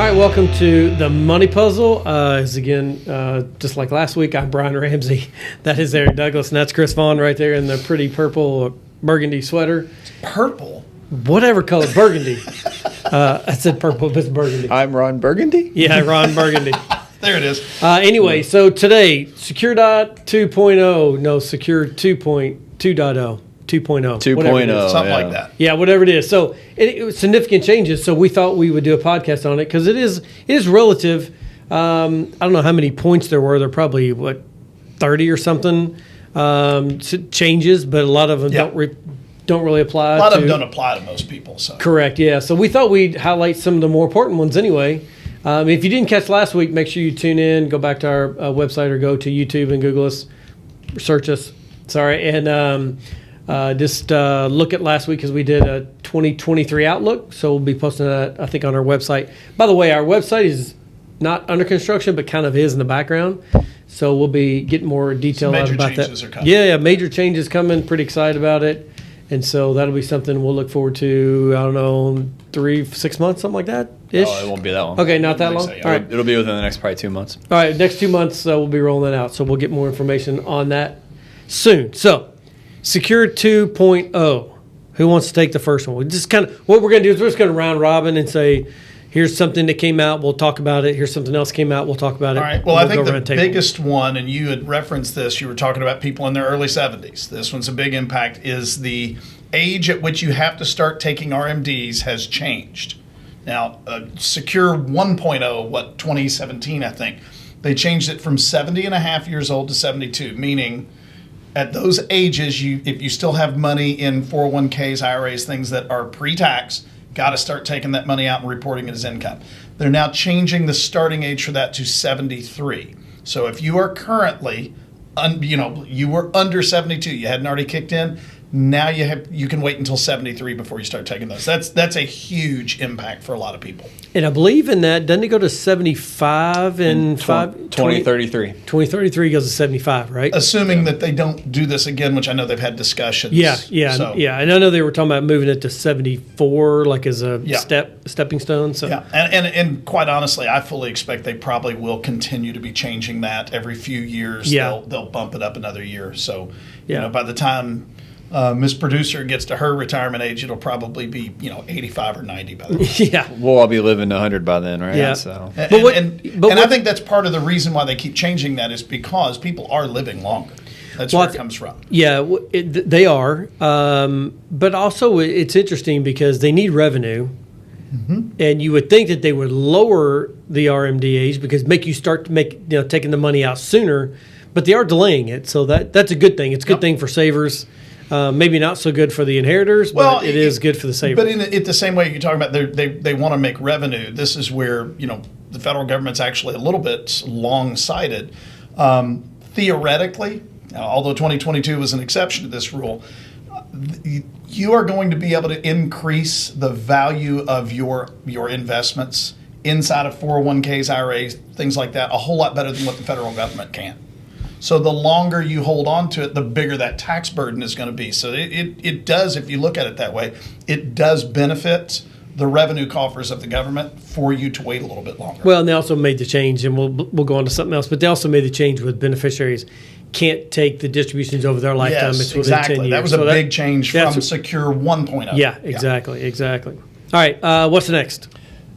All right, welcome to the Money Puzzle. Just like last week, I'm Brian Ramsey. That is Eric Douglas, and that's Chris Vaughn right there in the pretty purple burgundy sweater. Purple? Whatever color, burgundy. I said purple, but it's burgundy. I'm Ron Burgundy? Yeah, Ron Burgundy. There it is. Anyway, so today, Secure 2.0, no, Secure 2.0. 2.0. Something like that. Yeah, whatever it is. So it was significant changes. So we thought we would do a podcast on it because it is relative. I don't know how many points there were. There are probably 30 or something changes, but a lot of them don't really apply. A lot of them don't apply to most people. So correct. Yeah. So we thought we'd highlight some of the more important ones anyway. If you didn't catch last week, make sure you tune in, go back to our website or go to YouTube and Google us, search us. Sorry, and just look at last week because we did a 2023 outlook. So we'll be posting that, I think, on our website. By the way, our website is not under construction, but kind of is in the background. So we'll be getting more detail out about that. Major changes are coming. Yeah, major changes coming. Pretty excited about it. And so that'll be something we'll look forward to, I don't know, 3-6 months, something like that ish. Oh, it won't be that long. Okay, not that long? So, yeah. All right. It'll be within the next probably 2 months. All right, next 2 months we'll be rolling that out. So we'll get more information on that soon. So Secure 2.0. Who wants to take the first one? We just kind of what we're going to do is we're just going to round robin and say, here's something that came out, we'll talk about it. Here's something else came out, we'll talk about it. All right. Well, I think the biggest one, and you had referenced this, you were talking about people in their early 70s. This one's a big impact, is the age at which you have to start taking RMDs has changed. Now, Secure 1.0, 2017, I think, they changed it from 70 and a half years old to 72, meaning at those ages, if you still have money in 401ks, IRAs, things that are pre-tax, got to start taking that money out and reporting it as income. They're now changing the starting age for that to 73. So if you are currently, you were under 72, you hadn't already kicked in, now you can wait until 73 before you start taking those. That's a huge impact for a lot of people. And I believe in that, doesn't it go to 75 in 2033. 2033 goes to 75, right? Assuming that they don't do this again, which I know they've had discussions. Yeah. And I know they were talking about moving it to 74, like as a stepping stone. So yeah, and quite honestly, I fully expect they probably will continue to be changing that every few years. Yeah. They'll bump it up another year. So by the time Miss Producer gets to her retirement age, it'll probably be 85 or 90 by then. Yeah, we'll all be living 100 by then, right? Yeah. So. I think that's part of the reason why they keep changing that is because people are living longer. That's where it comes from. Yeah, they are. But also it's interesting because they need revenue. Mm-hmm. And you would think that they would lower the RMD age because make you start to taking the money out sooner, but they are delaying it. So that's a good thing. It's a good thing for savers. Maybe not so good for the inheritors, but it is good for the savers. But in the same way you're talking about, they want to make revenue. This is where the federal government's actually a little bit long-sighted. Theoretically, although 2022 was an exception to this rule, you are going to be able to increase the value of your investments inside of 401ks, IRAs, things like that, a whole lot better than what the federal government can. So the longer you hold on to it, the bigger that tax burden is going to be. So it does, if you look at it that way, it does benefit the revenue coffers of the government for you to wait a little bit longer. Well, and they also made the change, and we'll go on to something else, but they also made the change with beneficiaries can't take the distributions over their lifetime. Yes, it's within exactly. 10 years. That was a big change from Secure 1.0. Yeah, exactly. All right, what's the next?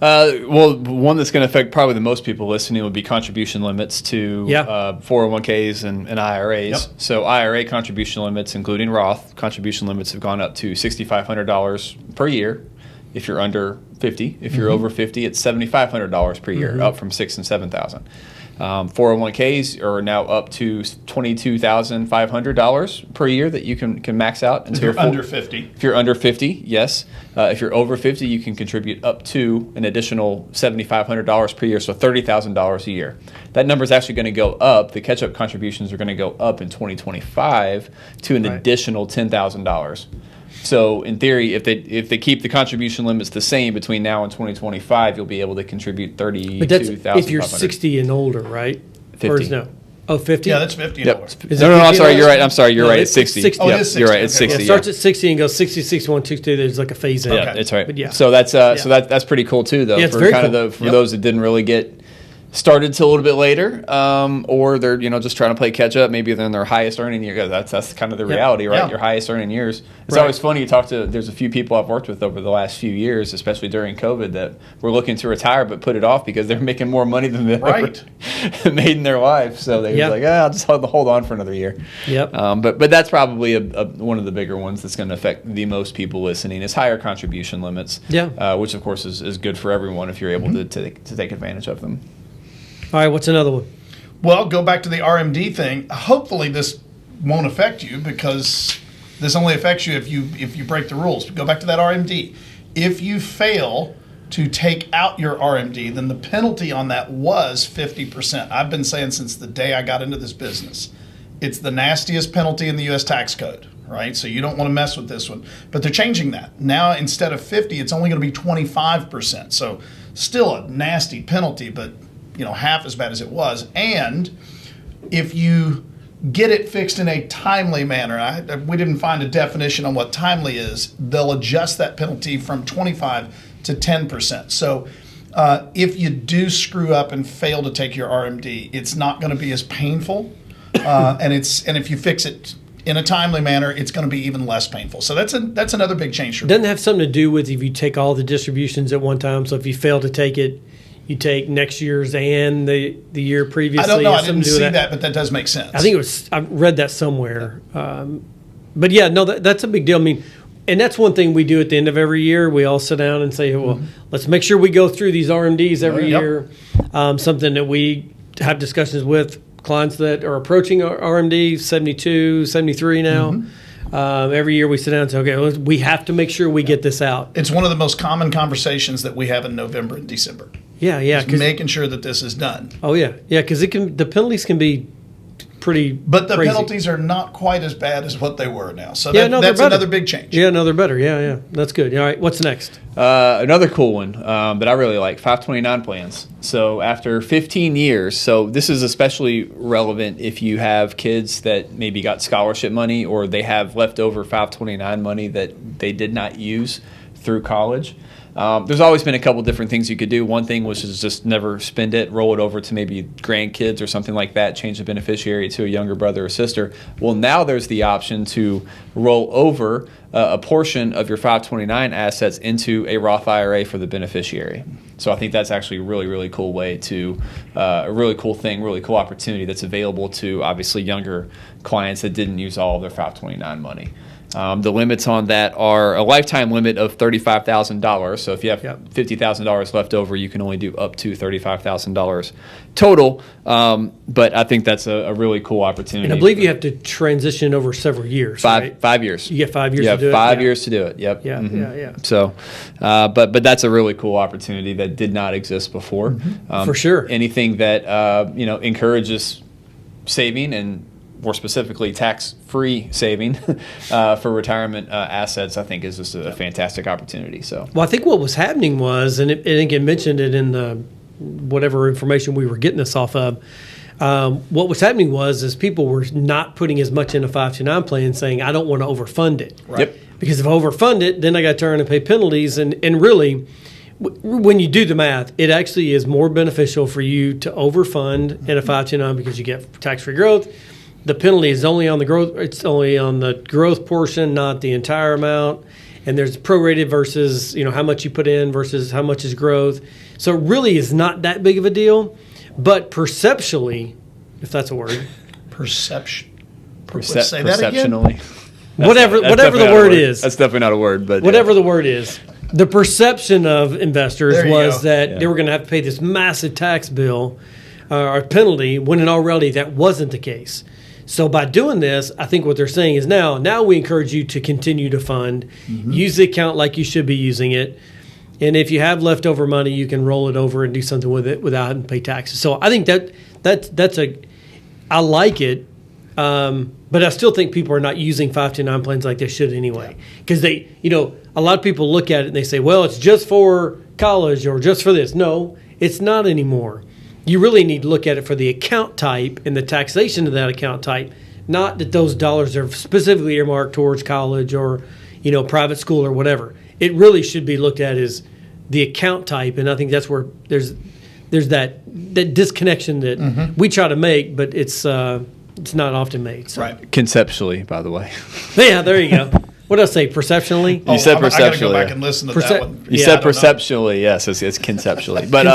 Well, one that's going to affect probably the most people listening would be contribution limits to 401ks and IRAs. Yep. So IRA contribution limits, including Roth, contribution limits have gone up to $6,500 per year if you're under 50. If you're over 50, it's $7,500 per year, up from $6,000 and $7,000. 401ks are now up to $22,500 per year that you can max out. If you're under 50. If you're under 50, yes. If you're over 50, you can contribute up to an additional $7,500 per year, so $30,000 a year. That number is actually going to go up. The catch-up contributions are going to go up in 2025 to an additional $10,000. So in theory, if they keep the contribution limits the same between now and 2025, you'll be able to contribute $32,500. But that's if you're 60 and older, right? 50. Or is no? Oh, 50? Yeah, that's 50 and Yep. over. Is No, it I'm sorry. 50? You're right. I'm sorry. You're No, right. it's It's 60. 60. Oh, it Yep, is 60. You're right. It's Okay. 60. It Yeah. starts at 60 and goes 60, 61, 62. There's like a phase in. Yeah, Okay. that's right. But yeah. So that's that's pretty cool too, though. Yeah, it's for very kind cool. of the for Yep. those that didn't really get started till a little bit later, or they're just trying to play catch up. Maybe they're in their highest earning year. That's kind of the reality, right? Yeah. Your highest earning years. It's Right. always funny. You talk to there's a few people I've worked with over the last few years, especially during COVID, that were looking to retire but put it off because they're making more money than they Right. ever made in their life. So they Yeah. was like, I'll just hold on for another year. Yep. But that's probably one of the bigger ones that's going to affect the most people listening is higher contribution limits. Yeah. Which of course is good for everyone if you're able to take advantage of them. All right, what's another one? Well, go back to the RMD thing. Hopefully, this won't affect you because this only affects you if you break the rules. Go back to that RMD. If you fail to take out your RMD, then the penalty on that was 50%. I've been saying since the day I got into this business, it's the nastiest penalty in the U.S. tax code, right? So you don't want to mess with this one. But they're changing that. Now, instead of 50, it's only going to be 25%. So still a nasty penalty, but half as bad as it was. And if you get it fixed in a timely manner, we didn't find a definition on what timely is, they'll adjust that penalty from 25 to 10%. So if you do screw up and fail to take your RMD, it's not going to be as painful. And if you fix it in a timely manner, it's going to be even less painful. So that's another big change for me. Doesn't have something to do with if you take all the distributions at one time. So if you fail to take it, you take next year's and the year previously. I don't know. It I has something didn't to do see with that, but that does make sense. I think I read that somewhere. But yeah, no, that's a big deal. I mean, and that's one thing we do at the end of every year. We all sit down and say, well, let's make sure we go through these RMDs every Yep. year. Something that we have discussions with clients that are approaching our RMD 72, 73 now. Every year we sit down and say, okay, we have to make sure we get this out. It's one of the most common conversations that we have in November and December. Yeah, yeah. Just making sure that this is done. Oh yeah, yeah. Because the penalties can be pretty. But the crazy. penalties are not quite as bad as what they were now. So Yeah, no, they're that's better. another big change. Yeah, no, they're better. Yeah, yeah. That's good. All right, what's next? Another cool one that I really like, 529 plans. So after 15 years, so this is especially relevant if you have kids that maybe got scholarship money or they have leftover 529 money that they did not use through college. There's always been a couple different things you could do. One thing was just never spend it, roll it over to maybe grandkids or something like that, change the beneficiary to a younger brother or sister. Well, now there's the option to roll over a portion of your 529 assets into a Roth IRA for the beneficiary. So I think that's actually a really, really cool way to, a really cool thing, really cool opportunity that's available to obviously younger clients that didn't use all of their 529 money. The limits on that are a lifetime limit of $35,000. So if you have $50,000 left over, you can only do up to $35,000 total. But I think that's a really cool opportunity. And I believe you have to transition over several years. Right? 5 years. You get 5 years You to have do it. 5 Yeah. years to do it. Yep. Yeah, yeah. So, but that's a really cool opportunity that did not exist before. For sure. Anything that encourages saving and more specifically tax-free saving for retirement assets, I think is just a fantastic opportunity. So, Well, I think what was happening was, and it mentioned it in the whatever information we were getting this off of. What was happening was people were not putting as much in a 529 plan, saying I don't want to overfund it. Right. Yep. Because if I overfund it, then I got to turn and pay penalties. And really, when you do the math, it actually is more beneficial for you to overfund in a 529 because you get tax-free growth. The penalty is only on the growth. It's only on the growth portion, not the entire amount. And there's prorated versus how much you put in versus how much is growth. So it really is not that big of a deal. But perceptually, if that's a word, Perception. Say that again. perceptionally. whatever That's the definitely not a word is, That's definitely not a word, but whatever the word is, the perception of investors There you was go. that they were going to have to pay this massive tax bill or penalty, when in all reality that wasn't the case. So by doing this, I think what they're saying is now we encourage you to continue to fund, use the account like you should be using it, and if you have leftover money, you can roll it over and do something with it without having to pay taxes. So I think I like it, but I still think people are not using 529 plans like they should anyway, because a lot of people look at it and they say, well, it's just for college or just for this. No, it's not anymore. you really need to look at it for the account type and the taxation of that account type, not that those dollars are specifically earmarked towards college or, private school or whatever. It really should be looked at as the account type, and I think that's where there's that disconnection that we try to make, but it's not often made. So. Right. Conceptually, by the way. Yeah, there you go. What did I say? Perceptionally? You said I got to go perceptually. back and listen to that one. You Yeah, said I don't know. perceptually, yes, it's conceptually. But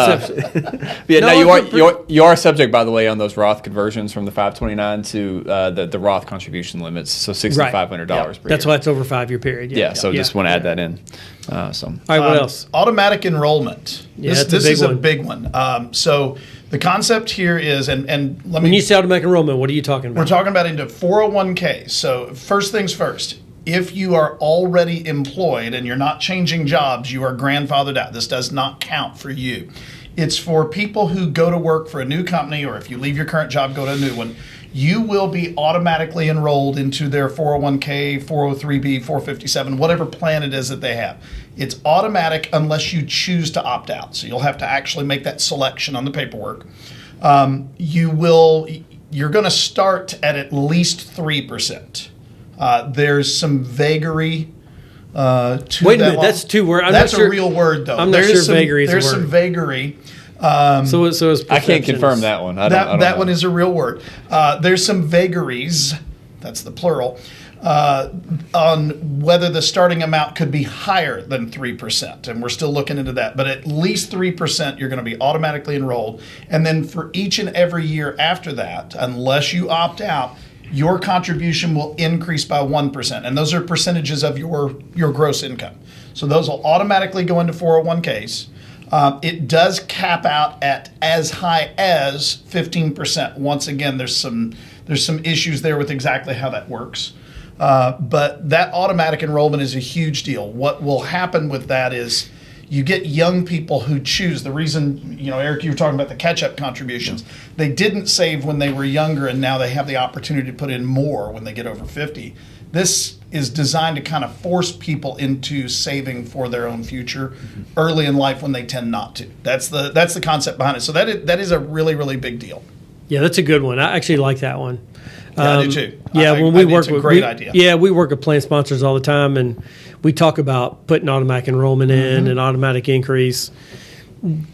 yeah, No, no, you are subject, by the way, on those Roth conversions from the 529 to the Roth contribution limits, so $6,500 per year. That's why it's over a 5-year period. Yeah, so just want to add that in. All right, what else? Automatic enrollment. Yeah, this that's a this big is one. a big one. So the concept here is, and let When me. you say automatic enrollment, what are you talking about? We're talking about into 401k. So first things first. If you are already employed and you're not changing jobs, you are grandfathered out. This does not count for you. It's for people who go to work for a new company, or if you leave your current job, go to a new one. You will be automatically enrolled into their 401k, 403b, 457, whatever plan it is that they have. It's automatic unless you choose to opt out. So you'll have to actually make that selection on the paperwork. You're going to start at least 3%. There's some vagary to Wait a that minute, one. that's two words. That's a real word, though. I'm not sure vagary is a There's word. some vagary. So it's I can't confirm that one. I don't That know. one is a real word. There's some vagaries, that's the plural, on whether the starting amount could be higher than 3%. And we're still looking into that. But at least 3%, you're going to be automatically enrolled. And then for each and every year after that, unless you opt out, your contribution will increase by 1%. And those are percentages of your gross income. So those will automatically go into 401ks. It does cap out at as high as 15%. Once again, there's some issues there with exactly how that works. But that automatic enrollment is a huge deal. What will happen with that is you get young people who choose. The reason, Eric, you were talking about the catch-up contributions. They didn't save when they were younger, and now they have the opportunity to put in more when they get over 50. This is designed to kind of force people into saving for their own future early in life when they tend not to. That's the concept behind it. So that is a really, really big deal. Yeah, that's a good one. I actually like that one. Yeah, I do too. Yeah, I when think we it's work a with great idea. Yeah, we work with plan sponsors all the time, and we talk about putting automatic enrollment in and automatic increase.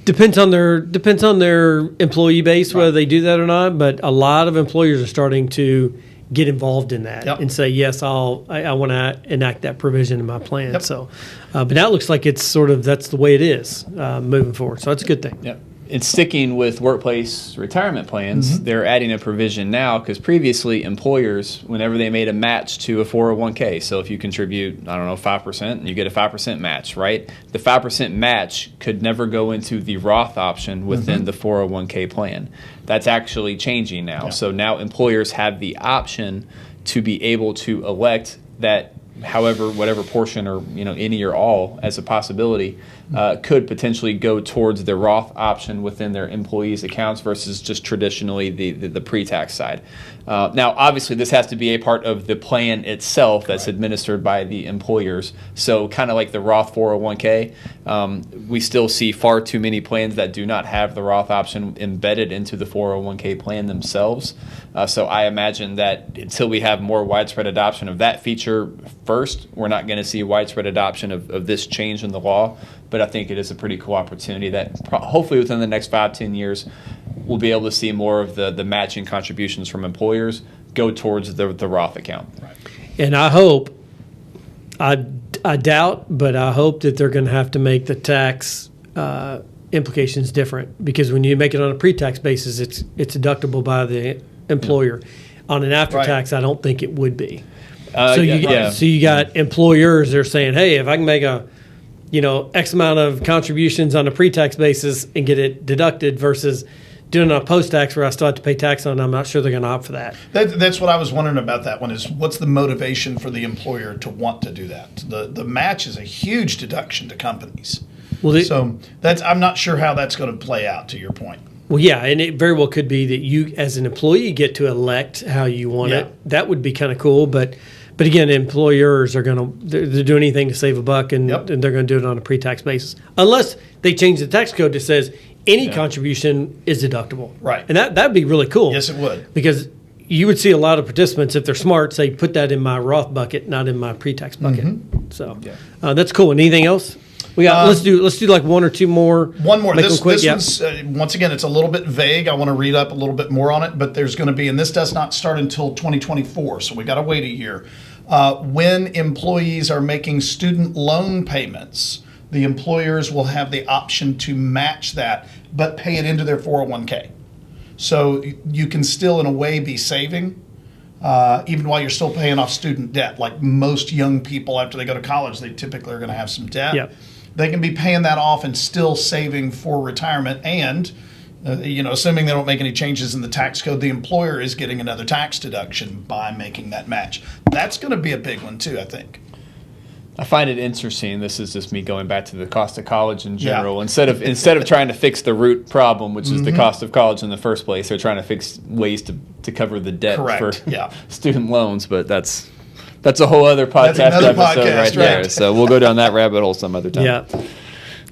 Depends on their employee base whether they do that or not. But a lot of employers are starting to get involved in that and say, yes, I want to enact that provision in my plan. Yep. So, but now it looks like it's that's the way it is moving forward. So that's a good thing. Yep. And sticking with workplace retirement plans, they're adding a provision now because previously employers, whenever they made a match to a 401k, so if you contribute, 5%, you get a 5% match, right? The 5% match could never go into the Roth option within the 401k plan. That's actually changing now. Yeah. So now employers have the option to be able to elect that whatever portion or any or all as a possibility could potentially go towards the Roth option within their employees' accounts versus just traditionally the pre-tax side. Now, obviously, this has to be a part of the plan itself that's administered by the employers. So kind of like the Roth 401k, we still see far too many plans that do not have the Roth option embedded into the 401k plan themselves. So I imagine that until we have more widespread adoption of that feature first, we're not going to see widespread adoption of this change in the law. But I think it is a pretty cool opportunity that hopefully within the next 5-10 years, we'll be able to see more of the matching contributions from employers go towards the Roth account. Right. And I hope, I doubt, but I hope that they're going to have to make the tax implications different, because when you make it on a pre-tax basis, it's deductible by the employer. On an after-tax, I don't think it would be. So you got employers that are saying, hey, if I can make a X amount of contributions on a pre-tax basis and get it deducted versus doing a post-tax where I still have to pay tax on it, I'm not sure they're going to opt for that. That's what I was wondering about that one, is what's the motivation for the employer to want to do that? The match is a huge deduction to companies. So I'm not sure how that's going to play out, to your point. Well, yeah, and it very well could be that you as an employee get to elect how you want it. That would be kind of cool, but again, employers are they're doing anything to save a buck, and they're going to do it on a pre-tax basis. Unless they change the tax code that says any contribution is deductible. Right. And that'd be really cool. Yes, it would. Because you would see a lot of participants, if they're smart, say, put that in my Roth bucket, not in my pre-tax bucket. So that's cool. And anything else? We got. Let's do like one or two more. One more. Make This them quick. one's once again, it's a little bit vague. I want to read up a little bit more on it, but there's going to be, and this does not start until 2024, so we got to wait a year. When employees are making student loan payments, the employers will have the option to match that, but pay it into their 401k. So you can still, in a way, be saving, even while you're still paying off student debt. Like most young people, after they go to college, they typically are going to have some debt. Yep. They can be paying that off and still saving for retirement. And, assuming they don't make any changes in the tax code, the employer is getting another tax deduction by making that match. That's going to be a big one, too, I think. I find it interesting. This is just me going back to the cost of college in general. Instead of trying to fix the root problem, which is the cost of college in the first place, they're trying to fix ways to cover the debt for student loans. But that's a whole other podcast episode right there. So we'll go down that rabbit hole some other time.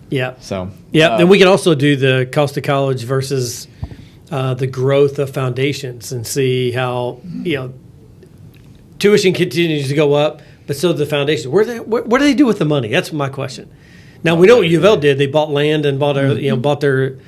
Yeah. So then we can also do the cost of college versus the growth of foundations and see how tuition continues to go up. But so the foundation, what do they do with the money? That's my question. Now we know what U of L did. They bought land and bought their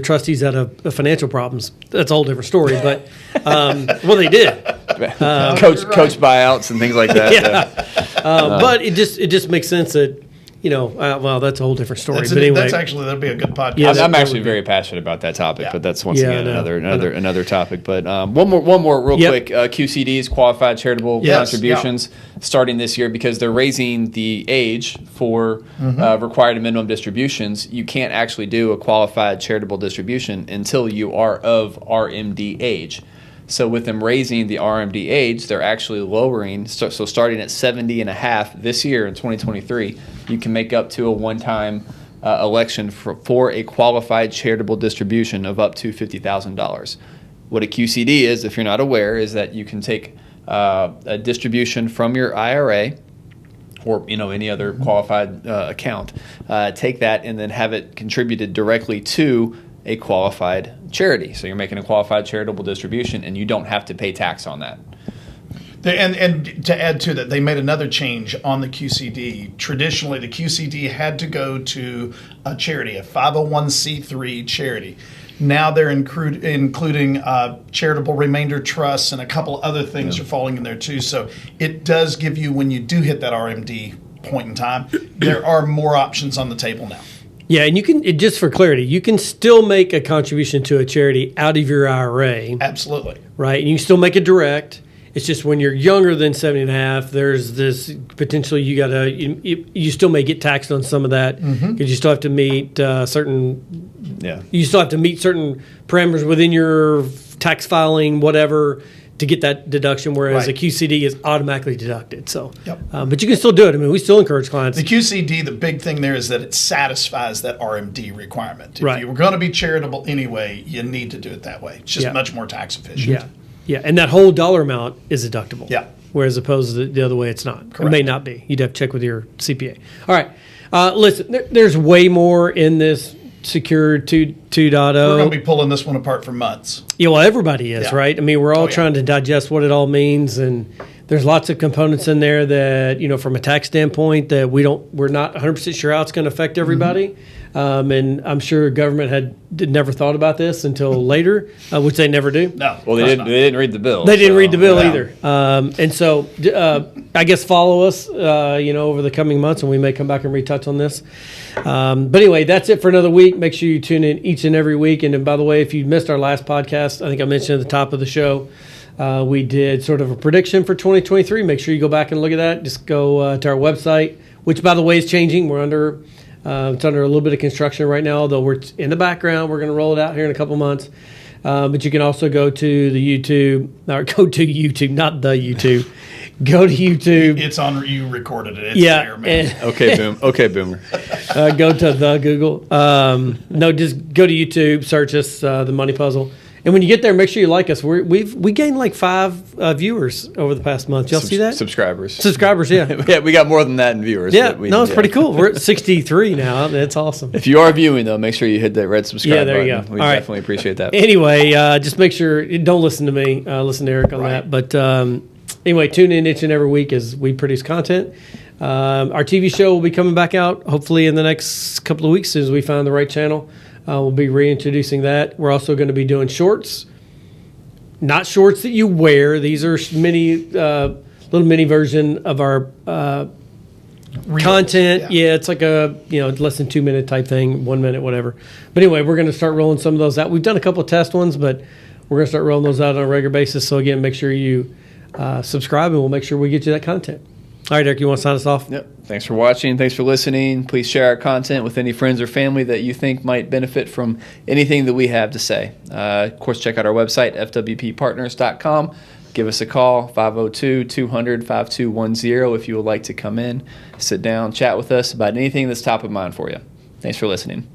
trustees out of financial problems. That's a whole different story. But they did. Coach buyouts and things like that. But it just makes sense that. That's a whole different story. But anyway, that'd be a good podcast. Yeah, I'm actually very passionate about that topic, but that's once again another topic. But one more real quick. QCDs, qualified charitable contributions, starting this year because they're raising the age for required minimum distributions. You can't actually do a qualified charitable distribution until you are of RMD age. So with them raising the RMD age, they're actually lowering. So starting at 70 and a half this year in 2023, you can make up to a one-time election for a qualified charitable distribution of up to $50,000. What a QCD is, if you're not aware, is that you can take a distribution from your IRA or any other qualified account, take that and then have it contributed directly to a qualified charity. So you're making a qualified charitable distribution and you don't have to pay tax on that. And to add to that, they made another change on the QCD. Traditionally, the QCD had to go to a charity, a 501c3 charity. Now they're including charitable remainder trusts and a couple other things are falling in there too. So it does give you, when you do hit that RMD point in time, there are more options on the table now. Yeah, and you can, just for clarity, you can still make a contribution to a charity out of your IRA. Absolutely. Right, and you can still make it direct. It's just when you're younger than 70 and a half, there's this potentially you still may get taxed on some of that because you still have to meet you still have to meet certain parameters within your tax filing, whatever, to get that deduction, whereas a QCD is automatically deducted. So, but you can still do it. I mean, we still encourage clients. The QCD, the big thing there is that it satisfies that RMD requirement. If you were going to be charitable anyway, you need to do it that way. It's just much more tax efficient. Yeah, and that whole dollar amount is deductible. Yeah. Whereas opposed to the other way, it's not. Correct. It may not be. You'd have to check with your CPA. All right. Listen, there's way more in this Secure 2.0. We're going to be pulling this one apart for months. Yeah, well, everybody is, right? I mean, we're all trying to digest what it all means, and there's lots of components in there that, from a tax standpoint, that we're not 100% sure how it's going to affect everybody. And I'm sure government never thought about this until later, which they never do. No. Well, they didn't read the bill. They didn't read the bill either. And so I guess follow us, over the coming months, and we may come back and retouch on this. But anyway, that's it for another week. Make sure you tune in each and every week. And then, by the way, if you missed our last podcast, I think I mentioned at the top of the show, we did sort of a prediction for 2023. Make sure you go back and look at that. Just go to our website, which, by the way, is changing. We're under it's under a little bit of construction right now, although we're in the background. We're going to roll it out here in a couple months. But you can also go to the YouTube, or go to YouTube, not the YouTube. Go to YouTube. It's on. You recorded it. It's there, man. Okay, boomer. Go to the Google. No, just go to YouTube. Search us, The Money Puzzle, And when you get there, make sure you like us. We gained like 5 viewers over the past month. Y'all see that? Subscribers. Subscribers, yeah. Yeah, we got more than that in viewers. Yeah, it's pretty cool. We're at 63 now. That's awesome. If you are viewing, though, make sure you hit that red subscribe there button. you go. We All right. definitely appreciate that. Anyway, just make sure, don't listen to me. Listen to Eric on that. But anyway, tune in each and every week as we produce content. Our TV show will be coming back out hopefully in the next couple of weeks as soon as we find the right channel. We'll be reintroducing that. We're also going to be doing shorts. Not shorts that you wear. These are little mini version of our content. Yeah, it's like a less than 2 minute type thing, 1 minute, whatever. But anyway, we're going to start rolling some of those out. We've done a couple of test ones, but we're going to start rolling those out on a regular basis. So again, make sure you subscribe, and we'll make sure we get you that content. All right, Eric, you want to sign us off? Yep. Thanks for watching. Thanks for listening. Please share our content with any friends or family that you think might benefit from anything that we have to say. Of course, check out our website, fwppartners.com. Give us a call, 502-200-5210, if you would like to come in, sit down, chat with us about anything that's top of mind for you. Thanks for listening.